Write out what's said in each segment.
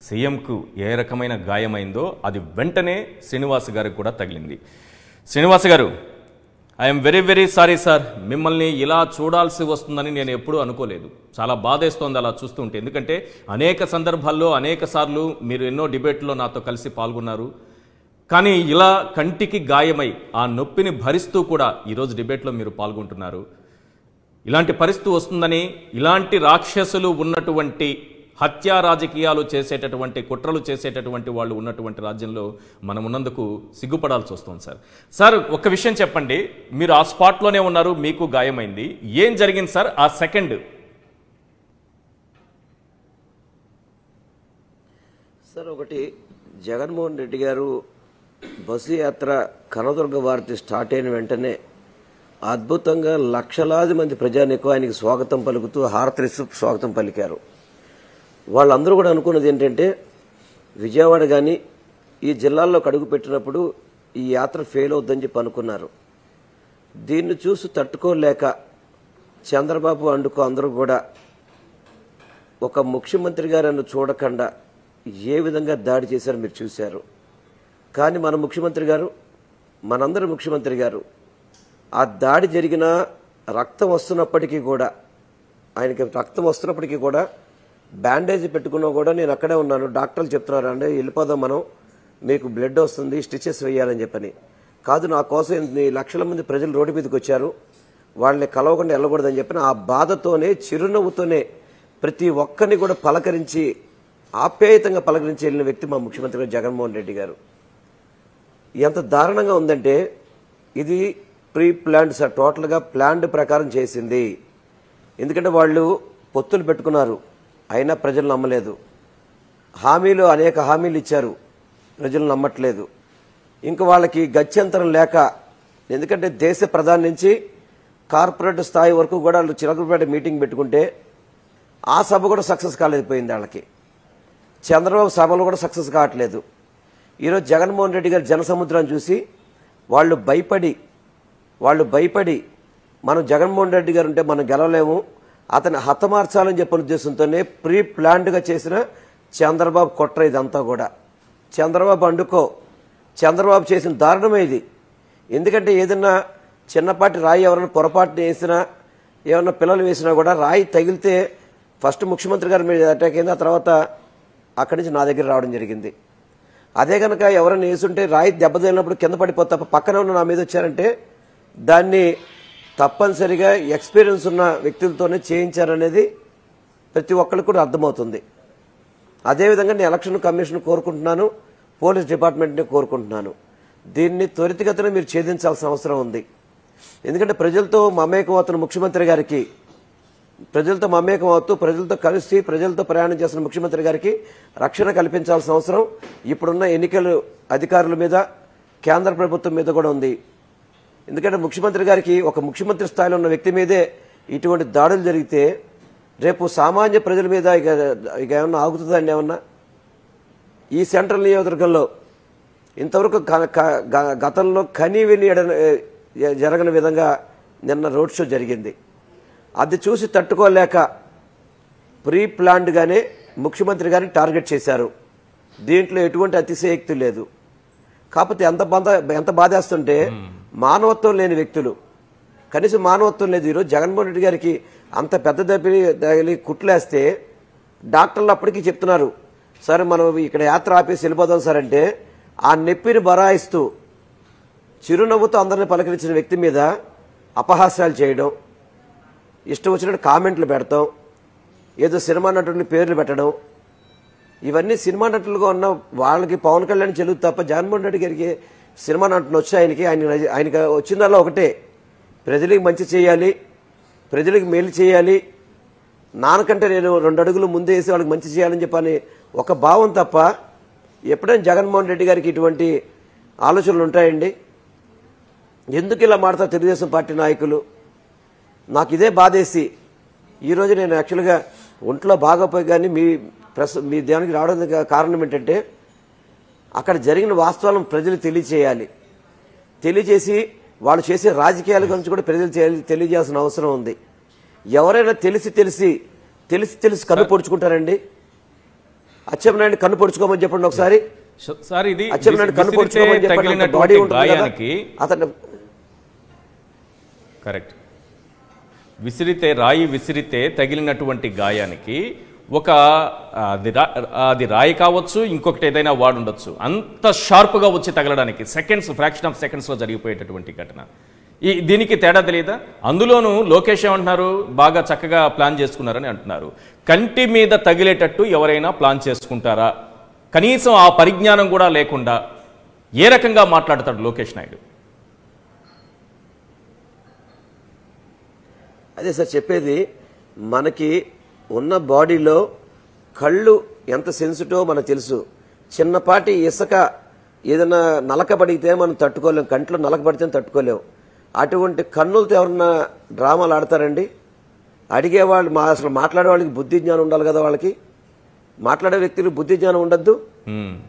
సీఎంకు ఏ రకమైన గాయమైందో అది వెంటనే శ్రీనివాస్ గారికి కూడా తగిలింది. శ్రీనివాస్ గారు, I'm very very sorry sir, మిమ్మల్ని ఇలా చూడాల్సి వస్తుందని నేను ఎప్పుడూ అనుకోలేదు. చాలా బాధేస్తోంది అలా చూస్తుంటే. ఎందుకంటే అనేక సందర్భాల్లో అనేక సార్లు మీరు ఎన్నో డిబేట్లో నాతో కలిసి పాల్గొన్నారు. కానీ ఇలా కంటికి గాయమై ఆ నొప్పిని భరిస్తూ కూడా ఈరోజు డిబేట్లో మీరు పాల్గొంటున్నారు. ఇలాంటి పరిస్థితి వస్తుందని, ఇలాంటి రాక్షసులు ఉన్నటువంటి హత్యా రాజకీయాలు చేసేటటువంటి, కుట్రలు చేసేటటువంటి వాళ్ళు ఉన్నటువంటి రాజ్యంలో మనం ఉన్నందుకు సిగ్గుపడాల్సి వస్తుంది సార్. సార్, ఒక్క విషయం చెప్పండి, మీరు ఆ స్పాట్లోనే ఉన్నారు, మీకు గాయమైంది, ఏం జరిగింది సార్ ఆ సెకండ్? సార్, ఒకటి, జగన్మోహన్ రెడ్డి గారు బస్సు యాత్ర కనదుర్గ వార్త స్టార్ట్ అయిన వెంటనే అద్భుతంగా లక్షలాది మంది ప్రజానీకం ఆయనకి స్వాగతం పలుకుతూ హారతిస్తూ స్వాగతం పలికారు. వాళ్ళందరూ కూడా అనుకున్నది ఏంటంటే, విజయవాడ కానీ ఈ జిల్లాల్లోకి అడుగు పెట్టినప్పుడు ఈ యాత్ర ఫెయిల్ అవుద్దని చెప్పి అనుకున్నారు. దీన్ని చూసి తట్టుకోలేక చంద్రబాబు అండుకో అందరూ కూడా ఒక ముఖ్యమంత్రి గారನ್ನು చూడకుండా ఏ విధంగా దాడి చేశారో మీరు చూశారు. కానీ మన ముఖ్యమంత్రి గారు, మనందరి ముఖ్యమంత్రి గారు, ఆ దాడి జరిగిన రక్తం వస్తున్నప్పటికీ కూడా, ఆయనకి రక్తం వస్తున్నప్పటికీ కూడా బ్యాండేజ్ పెట్టుకున్నా కూడా నేను అక్కడే ఉన్నాను, డాక్టర్లు చెప్తున్నారు అంటే వెళ్ళిపోదాం మనం, మీకు బ్లడ్ వస్తుంది, స్టిచెస్ వేయాలని చెప్పని. కాదు, నా కోసం ఇన్ని లక్షల మంది ప్రజలు రోడ్డు మీదకి వచ్చారు, వాళ్ళని కలవకుండా వెళ్ళకూడదని చెప్పిన ఆ బాధతోనే, చిరునవ్వుతోనే ప్రతి ఒక్కరిని కూడా పలకరించి, ఆప్యాయతంగా పలకరించి వెళ్ళిన వ్యక్తి మా ముఖ్యమంత్రి గారు జగన్మోహన్ రెడ్డి గారు. ఎంత దారుణంగా ఉందంటే, ఇది ప్రీ ప్లాన్డ్ సార్, టోటల్గా ప్లాన్డ్ ప్రకారం చేసింది. ఎందుకంటే వాళ్ళు పొత్తులు పెట్టుకున్నారు, అయినా ప్రజలు నమ్మలేదు. హామీలు, అనేక హామీలు ఇచ్చారు, ప్రజలు నమ్మట్లేదు. ఇంకా వాళ్ళకి గత్యంతరం లేక, ఎందుకంటే దేశ ప్రధాని నుంచి కార్పొరేట్ స్థాయి వరకు కూడా వాళ్ళు చిలకలపేట మీటింగ్ పెట్టుకుంటే ఆ సభ కూడా సక్సెస్ కాలేకపోయింది వాళ్ళకి. చంద్రబాబు సభలు కూడా సక్సెస్ కావట్లేదు. ఈరోజు జగన్మోహన్ రెడ్డి గారి జనసముద్రాన్ని చూసి వాళ్ళు భయపడి మనం జగన్మోహన్ రెడ్డి గారు ఉంటే మనం గెలవలేము, అతన్ని హతమార్చాలని చెప్పిన ఉద్దేశంతోనే ప్రీ ప్లాన్డ్గా చేసిన చంద్రబాబు కుట్ర ఇదంతా కూడా. చంద్రబాబు అండుకో, చంద్రబాబు చేసిన దారుణమే ఇది. ఎందుకంటే ఏదన్నా చిన్నపాటి రాయి ఎవరైనా పొరపాటున వేసినా, ఏమన్నా పిల్లలు వేసినా కూడా రాయి తగిలితే ఫస్ట్ ముఖ్యమంత్రి గారి మీద అటాక్ అయింది, ఆ తర్వాత అక్కడి నుంచి నా దగ్గర రావడం జరిగింది. అదే కనుక ఎవరైనా వేసుంటే రాయి దెబ్బతగిలినప్పుడు కింద పడిపోతే తప్ప పక్కన ఉన్న నా మీద వచ్చారంటే దాన్ని తప్పనిసరిగా ఎక్స్పీరియన్స్ ఉన్న వ్యక్తులతోనే చేయించారనేది ప్రతి ఒక్కరికి కూడా అర్థమవుతుంది. అదేవిధంగా నేను ఎలక్షన్ కమిషన్ కోరుకుంటున్నాను, పోలీస్ డిపార్ట్మెంట్ని కోరుకుంటున్నాను, దీన్ని త్వరితగతిన మీరు ఛేదించాల్సిన అవసరం ఉంది. ఎందుకంటే ప్రజలతో మమేకం అవుతున్న ముఖ్యమంత్రి గారికి, ప్రజలతో మమేకం అవుతూ ప్రజలతో కలిసి ప్రజలతో ప్రయాణం చేస్తున్న ముఖ్యమంత్రి గారికి రక్షణ కల్పించాల్సిన అవసరం ఇప్పుడున్న ఎన్నికల అధికారుల మీద, కేంద్ర ప్రభుత్వం మీద కూడా ఉంది. ఎందుకంటే ముఖ్యమంత్రి గారికి, ఒక ముఖ్యమంత్రి స్థాయిలో ఉన్న వ్యక్తి మీదే ఇటువంటి దాడులు జరిగితే రేపు సామాన్య ప్రజల మీద ఇక ఏమన్నా ఆగుతుందండి? ఏమన్నా ఈ సెంట్రల్ నియోజకవర్గంలో ఇంతవరకు గతంలో కనీవిని జరగని విధంగా నిన్న రోడ్ షో జరిగింది. అది చూసి తట్టుకోలేక ప్రీ ప్లాన్డ్గానే ముఖ్యమంత్రి గారిని టార్గెట్ చేశారు. దీంట్లో ఎటువంటి అతిశయోక్తి లేదు. కాకపోతే ఎంత బాధేస్తుంటే, మానవత్వం లేని వ్యక్తులు, కనీసం మానవత్వం లేదు. ఈరోజు జగన్మోహన్ రెడ్డి గారికి అంత పెద్ద తగిలి కుట్లేస్తే డాక్టర్లు అప్పటికీ చెప్తున్నారు, సరే మనం ఇక్కడ యాత్ర ఆపేసి వెళ్ళిపోదాం సార్ అంటే, ఆ నొప్పిని బరాయిస్తూ చిరునవ్వుతో అందరిని పలకరించిన వ్యక్తి మీద అపహాస్యాలు చేయడం, ఇష్టం వచ్చినట్టు కామెంట్లు పెడతాం, ఏదో సినిమా నటుడిని పేర్లు పెట్టడం, ఇవన్నీ సినిమా నటులుగా ఉన్న వాళ్ళకి పవన్ కళ్యాణ్ చెల్లుదు తప్ప జగన్మోహన్ రెడ్డి గారికి సినిమా నటులు వచ్చి ఆయనకి వచ్చిందల్లా ఒకటే, ప్రజలకు మంచి చేయాలి, ప్రజలకు మేలు చేయాలి, నాన్నకంటే నేను 2 అడుగులు ముందే వేసి వాళ్ళకి మంచి చేయాలని చెప్పని ఒక భావం తప్ప ఎప్పుడైనా జగన్మోహన్ రెడ్డి గారికి ఇటువంటి ఆలోచనలు ఉంటాయండి? ఎందుకు ఇలా మాడతారు తెలుగుదేశం పార్టీ నాయకులు? నాకు ఇదే బాధేసి ఈరోజు నేను యాక్చువల్గా ఒంట్లో బాగోపోయి కానీ మీ దానికి రావడానికి కారణం ఏంటంటే, అక్కడ జరిగిన వాస్తవాలను ప్రజలు తెలియజేసి వాళ్ళు చేసే రాజకీయాల గురించి కూడా ప్రజలు తెలియజేయాల్సిన అవసరం ఉంది. ఎవరైనా తెలిసి కన్ను పొడుచుకుంటారండి? అచ్చెన్నాయుడు కన్ను పొడుచుకోమని చెప్పండి ఒకసారి. సార్ ఇది అచ్చెన్నాయుడు కన్ను పొడుచుకోమని చెప్పండి. బాడీ ఉంటుంది కదా అతను. కరెక్ట్. రాయి విసిరితే తగిలినటువంటి గాయానికి ఒక అది రాయి కావచ్చు, ఇంకొకటి ఏదైనా వాడు ఉండొచ్చు, అంత షార్ప్గా వచ్చి తగలడానికి ఫ్రాక్షన్ ఆఫ్ సెకండ్స్లో జరిగిపోయేటటువంటి ఘటన. దీనికి తేడా తెలియదా? అందులోనూ లోకేష్ ఏమంటున్నారు, బాగా చక్కగా ప్లాన్ చేసుకున్నారని అంటున్నారు. కంటి మీద తగిలేటట్టు ఎవరైనా ప్లాన్ చేసుకుంటారా? కనీసం ఆ పరిజ్ఞానం కూడా లేకుండా ఏ రకంగా మాట్లాడతాడు లోకేష్ నాయుడు? అదే సార్ చెప్పేది, మనకి ఉన్న బాడీలో కళ్ళు ఎంత సెన్సిటివ్ మనకు తెలుసు. చిన్నపాటి ఇసుక ఏదైనా నలకబడితే మనం తట్టుకోలేం, కంట్లో నలకబడితే తట్టుకోలేం. అటువంటి కన్నులతో ఎవరన్నా డ్రామాలు ఆడతారండి? అడిగేవాళ్ళు అసలు మాట్లాడే వాళ్ళకి బుద్ధి జ్ఞానం ఉండాలి కదా, వాళ్ళకి మాట్లాడే వ్యక్తులు బుద్ధి జ్ఞానం ఉండద్దు.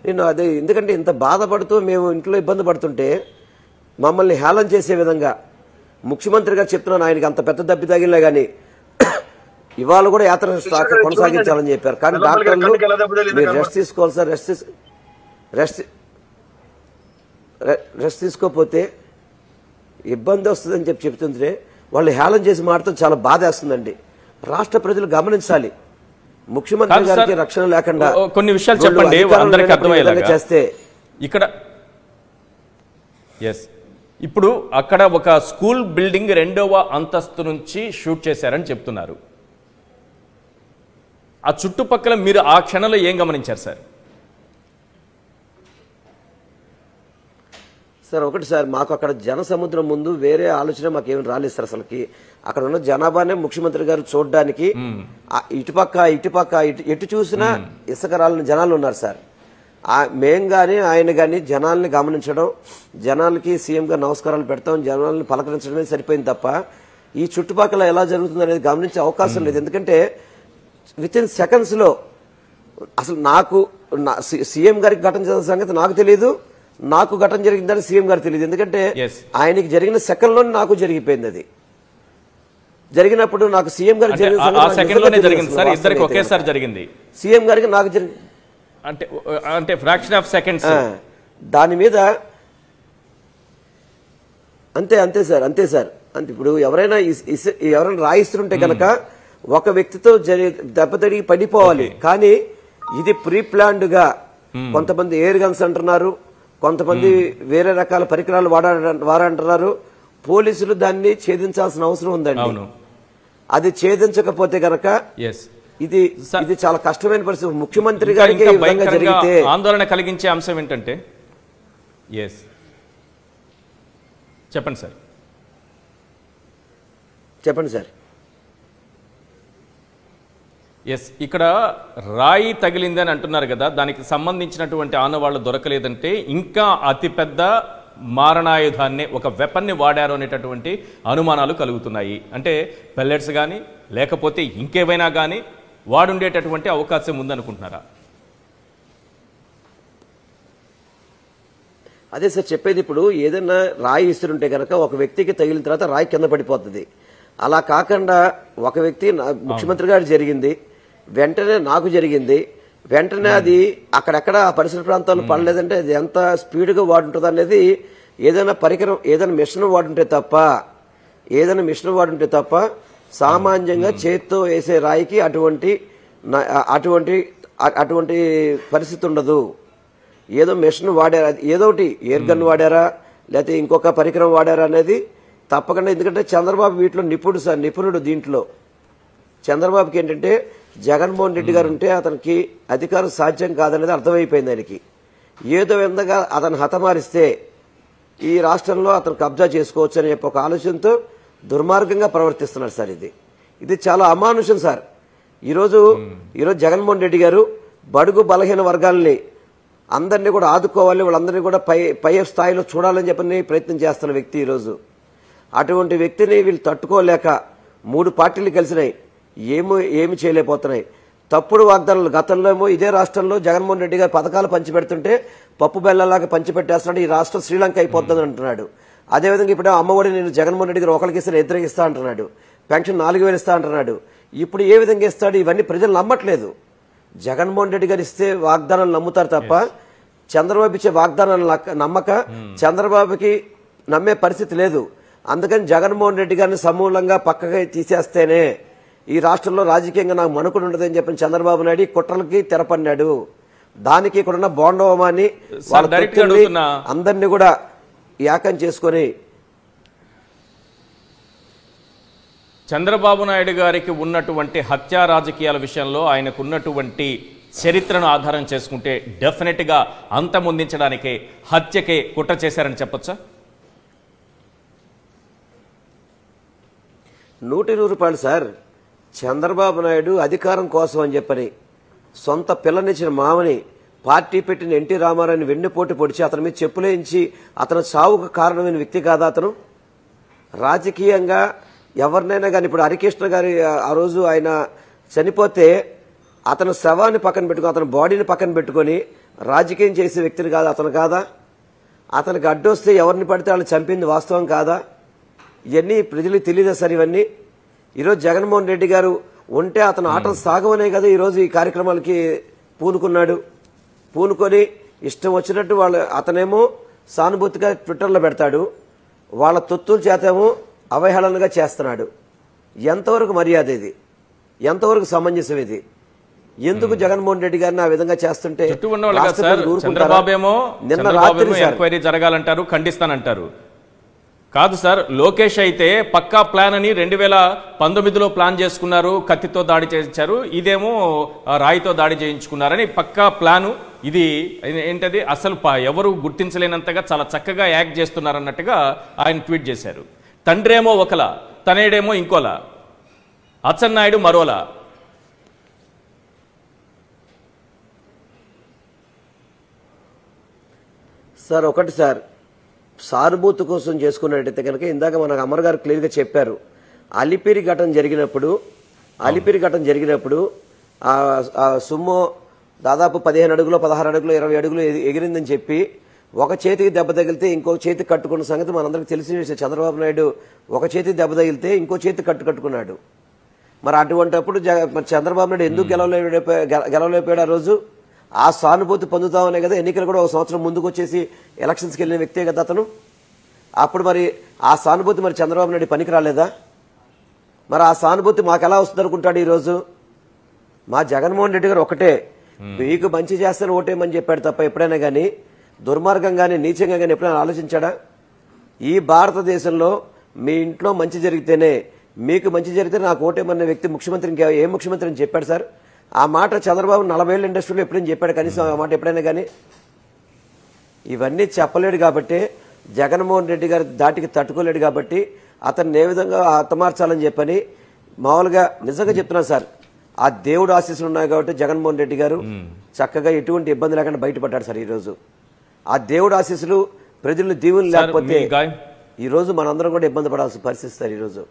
నేను అదే, ఎందుకంటే ఇంత బాధపడుతూ మేము ఇంట్లో ఇబ్బంది పడుతుంటే మమ్మల్ని హేళన చేసే విధంగా ముఖ్యమంత్రిగా చెప్తున్నాను, ఆయనకి అంత పెద్ద దెబ్బ తగిలినా గానీ ఇవాళ కూడా యాత్ర కొనసాగించాలని చెప్పారు. కానీ డాక్టర్లు మీరు రెస్ట్ తీసుకోవాలి సార్, రెస్ట్ తీసుకోకపోతే ఇబ్బంది వస్తుందని చెప్తుంటే వాళ్ళు హేళన చేసి మాట్లాడటం చాలా బాధ వేస్తుందండి. రాష్ట్ర ప్రజలు గమనించాలి, ముఖ్యమంత్రి గారికి రక్షణ లేకుండా కొన్ని విషయాలు చెప్పండి అందరికీ అర్థమయ్యేలాగా చేస్తే. ఇక్కడ ఇప్పుడు అక్కడ ఒక స్కూల్ బిల్డింగ్ 2వ అంతస్తు నుంచి షూట్ చేశారని చెప్తున్నారు. ఆ చుట్టుపక్కల మీరు ఆ క్షణంలో ఏం గమనించారు సార్? సార్ ఒకటి సార్, మాకు అక్కడ జన సముద్రం ముందు వేరే ఆలోచన మాకేమి రాలేదు సార్. అసలుకి అక్కడ ఉన్న జనాభానే ముఖ్యమంత్రి గారు చూడడానికి ఇటుపక్క ఎటు చూసినా ఇసుక రాలని జనాలు ఉన్నారు సార్. మేం గాని ఆయన గాని జనాల్ని గమనించడం, జనాలకి సీఎం గారు నమస్కారాలు పెడతాం, జనాల్ని పలకరించడమే సరిపోయింది తప్ప ఈ చుట్టుపక్కల ఎలా జరుగుతుంది అనేది గమనించే అవకాశం లేదు. ఎందుకంటే విత్ ఇన్ సెకండ్స్ లో అసలు నాకు సీఎం గారికి ఘటన జరిగిన సంగతి నాకు తెలియదు, నాకు ఘటన జరిగిందని సీఎం గారు తెలియదు. ఎందుకంటే ఆయనకి జరిగిన సెకండ్ లోనే నాకు జరిగిపోయింది. అది జరిగినప్పుడు నాకు సీఎం గారికి జరిగింది, ఒకేసారి జరిగింది. సీఎం గారికి నాకు జరిగింది అంటే ఫ్రాక్షన్ ఆఫ్ సెకండ్స్. దాని మీద అంతే సార్. అంటే ఇప్పుడు ఎవరైనా రాయిస్తుంటే కనుక ఒక వ్యక్తితో దెబ్బతడిగి పడిపోవాలి. కానీ ఇది ప్రీ ప్లాన్డ్ గా కొంతమంది ఎయిర్ గన్స్ అంటున్నారు, కొంతమంది వేరే రకాల పరికరాలు వాడంటున్నారు. పోలీసులు దాన్ని ఛేదించాల్సిన అవసరం ఉందండి. అది ఛేదించకపోతే గనక ఇది చాలా కష్టమైన పరిస్థితి. ముఖ్యమంత్రి గారికి జరిగితే ఆందోళన కలిగించే అంశం ఏంటంటే చెప్పండి సార్. ఇక్కడ రాయి తగిలిందని అంటున్నారు కదా, దానికి సంబంధించినటువంటి ఆనవాళ్లు దొరకలేదంటే ఇంకా అతిపెద్ద మారణాయుధాన్ని, ఒక వెపన్ని వాడారు అనేటటువంటి అనుమానాలు కలుగుతున్నాయి. అంటే పెల్లెట్స్ కానీ లేకపోతే ఇంకేమైనా కానీ వాడుండేటటువంటి అవకాశం ఉందనుకుంటున్నారా? అదే సార్ చెప్పేది. ఇప్పుడు ఏదైనా రాయి ఇస్తుంటే కనుక ఒక వ్యక్తికి తగిలిన తర్వాత రాయి కింద పడిపోతుంది. అలా కాకుండా ఒక వ్యక్తి ముఖ్యమంత్రి గారు జరిగింది, వెంటనే నాకు జరిగింది, వెంటనే అది అక్కడెక్కడ ఆ పరిసర ప్రాంతాల్లో పడలేదంటే అది ఎంత స్పీడ్గా వాడుంటుంది అనేది ఏదైనా పరికరం, ఏదైనా మిషన్ వాడుంటే తప్ప సామాన్యంగా చేత్తో వేసే రాయికి అటువంటి పరిస్థితి ఉండదు. ఏదో మిషన్ వాడారా, ఏదోటి ఎయిర్ గన్ వాడారా, లేకపోతే ఇంకొక పరికరం వాడారా అనేది తప్పకుండా. ఎందుకంటే చంద్రబాబు వీటిలో నిపుణుడు. దీంట్లో చంద్రబాబుకి ఏంటంటే జగన్మోహన్ రెడ్డి గారు ఉంటే అతనికి అధికారం సాధ్యం కాదనేది అర్థమైపోయింది ఆయనకి. ఏదో విధంగా అతను హతమారిస్తే ఈ రాష్ట్రంలో అతను కబ్జా చేసుకోవచ్చు అనే ఒక ఆలోచనతో దుర్మార్గంగా ప్రవర్తిస్తున్నారు సార్. ఇది చాలా అమానుషం సార్. ఈరోజు జగన్మోహన్ రెడ్డి గారు బడుగు బలహీన వర్గాలని అందరినీ కూడా ఆదుకోవాలి, వాళ్ళందరినీ కూడా పై స్థాయిలో చూడాలని చెప్పని ప్రయత్నం చేస్తున్న వ్యక్తి ఈరోజు. అటువంటి వ్యక్తిని వీళ్ళు తట్టుకోలేక 3 పార్టీలు కలిసినాయి, ఏమి చేయలేకపోతున్నాయి. తప్పుడు వాగ్దానాలు. గతంలో ఏమో ఇదే రాష్ట్రంలో జగన్మోహన్ రెడ్డి గారు పథకాలు పంచిపెడుతుంటే పప్పు బెల్లలాగా పంచిపెట్టేస్తున్నాడు, ఈ రాష్ట్రం శ్రీలంక అయిపోతుంది అంటున్నాడు. అదేవిధంగా ఇప్పుడు అమ్మఒడి నేను జగన్మోహన్ రెడ్డి గారు ఒకరికి ఇస్తే ఇద్దరికి ఇస్తా అంటున్నాడు, పెన్షన్ 4000 ఇస్తా అంటున్నాడు. ఇప్పుడు ఏ విధంగా ఇస్తాడు? ఇవన్నీ ప్రజలు నమ్మట్లేదు. జగన్మోహన్ రెడ్డి గారు ఇస్తే వాగ్దానాలు నమ్ముతారు తప్ప చంద్రబాబు ఇచ్చే వాగ్దానాలు నమ్మక చంద్రబాబుకి నమ్మే పరిస్థితి లేదు. అందుకని జగన్మోహన్ రెడ్డి గారిని సమూలంగా పక్కగా తీసేస్తేనే ఈ రాష్ట్రంలో రాజకీయంగా నాకు మనుకుడు ఉండదని చెప్పిన చంద్రబాబు నాయుడు కుట్రలకి తెరపన్నాడు. దానికి ఇక్కడున్న బోండవమాన్ని అందరినీ కూడా ఏకం చేసుకొని చంద్రబాబు నాయుడు గారికి ఉన్నటువంటి హత్యా రాజకీయాల విషయంలో ఆయనకు ఉన్నటువంటి చరిత్రను ఆధారం చేసుకుంటే డెఫినెట్గా అంతమొందించడానికే హత్యకే కుట్ర చేశారని చెప్పొచ్చా? 100% సార్. చంద్రబాబు నాయుడు అధికారం కోసం అని చెప్పని సొంత పిల్లనిచ్చిన మామని పార్టీ పెట్టిన ఎన్టీ రామారావుని వెన్నుపోటు పొడిచి అతని మీద చెప్పులేయించి అతని చావుకు కారణమైన వ్యక్తి కాదా అతను? రాజకీయంగా ఎవరినైనా కానీ ఇప్పుడు హరికృష్ణ గారి ఆ రోజు ఆయన చనిపోతే అతను శవాన్ని పక్కన పెట్టుకుని అతని బాడీని పక్కన పెట్టుకొని రాజకీయం చేసే వ్యక్తిని కాదా అతను? కాదా? అతనికి అడ్డొస్తే ఎవరిని పడితే వాళ్ళు చంపింది వాస్తవం కాదా? ఇవన్నీ ప్రజలకు తెలియదా సార్? ఇవన్నీ ఈరోజు జగన్మోహన్ రెడ్డి గారు ఉంటే అతను ఆటలు సాగవనే కదా ఈరోజు ఈ కార్యక్రమాలకి పూనుకొని ఇష్టం వచ్చినట్టు అతనేమో సానుభూతిగా ట్విట్టర్లో పెడతాడు, వాళ్ళ తొత్తుల చేతేమో అవహేళనగా చేస్తున్నాడు. ఎంతవరకు మర్యాద ఇది? ఎంతవరకు సమంజసం ఇది? ఎందుకు జగన్మోహన్ రెడ్డి గారిని ఆ విధంగా చేస్తుంటే నిన్న రాత్రి ఎంక్వైరీ జరగాలంటారు, ఖండిస్తానంటారు. కాదు సార్, లోకేష్ అయితే పక్కా ప్లాన్ అని 2019లో ప్లాన్ చేసుకున్నారు, కత్తితో దాడి చేయించారు, ఇదేమో రాయితో దాడి చేయించుకున్నారని పక్కా ప్లాను. ఇది ఏంటది అసలు ఎవరు గుర్తించలేనంతగా చాలా చక్కగా యాక్ట్ చేస్తున్నారన్నట్టుగా ఆయన ట్వీట్ చేశారు. తండ్రేమో ఒకలా, తనేడేమో ఇంకోలా, అచ్చెన్నాయుడు మరోలా. సార్ ఒకటి సార్, సానుభూతి కోసం చేసుకున్నట్టయితే కనుక ఇందాక మనకు అమర్ గారు క్లియర్గా చెప్పారు. అలిపిరి ఘటన జరిగినప్పుడు ఆ సుమ్మో దాదాపు 15 అడుగులు 16 అడుగులు 20 అడుగులు ఎగిరిందని చెప్పి ఒక చేతికి దెబ్బ తగిలితే ఇంకో చేతికి కట్టుకున్న సంగతి మనందరికీ తెలిసిన విషయం. చంద్రబాబు నాయుడు ఒక చేతికి దెబ్బ తగిలితే ఇంకో చేతికి కట్టుకున్నాడు. మరి అటువంటిప్పుడు చంద్రబాబు నాయుడు ఎందుకు గెలవలేకపోయాడు ఆ రోజు? ఆ సానుభూతి పొందుతామనే కదా ఎన్నికలు కూడా ఒక సంవత్సరం ముందుకు వచ్చేసి ఎలక్షన్స్కి వెళ్ళిన వ్యక్తే కదా అతను. అప్పుడు మరి ఆ సానుభూతి మరి చంద్రబాబు నాయుడు పనికి రాలేదా? మరి ఆ సానుభూతి మాకు ఎలా వస్తుంది అనుకుంటాడు ఈరోజు? మా జగన్మోహన్ రెడ్డి గారు ఒకటే, మీకు మంచి చేస్తాను ఓటేమని చెప్పాడు తప్ప ఎప్పుడైనా కానీ దుర్మార్గంగానే నీచంగా కానీ ఎప్పుడైనా ఆలోచించాడా? ఈ భారతదేశంలో మీ ఇంట్లో మంచి జరిగితేనే, మీకు మంచి జరిగితే నాకు ఓటేమన్న వ్యక్తి ముఖ్యమంత్రి ఏ ముఖ్యమంత్రి అని చెప్పాడు సార్? ఆ మాట చంద్రబాబు 40 ఏళ్ళ ఇండస్ట్రీలో ఎప్పుడైనా చెప్పాడు కనీసం ఆ మాట ఎప్పుడైనా కానీ? ఇవన్నీ చెప్పలేడు కాబట్టి జగన్మోహన్ రెడ్డి గారి దాటికి తట్టుకోలేడు కాబట్టి అతన్ని ఏ విధంగా హతమార్చాలని చెప్పని మామూలుగా నిజంగా చెప్తున్నాను సార్. ఆ దేవుడు ఆశీస్సులు ఉన్నాయి కాబట్టి జగన్మోహన్ రెడ్డి గారు చక్కగా ఎటువంటి ఇబ్బంది లేకుండా బయటపడ్డాడు సార్. ఈరోజు ఆ దేవుడు ఆశీస్సులు ప్రజలు దీవులు లేకపోతే ఈరోజు మనందరం కూడా ఇబ్బంది పడాల్సిన పరిస్థితి సార్ ఈరోజు.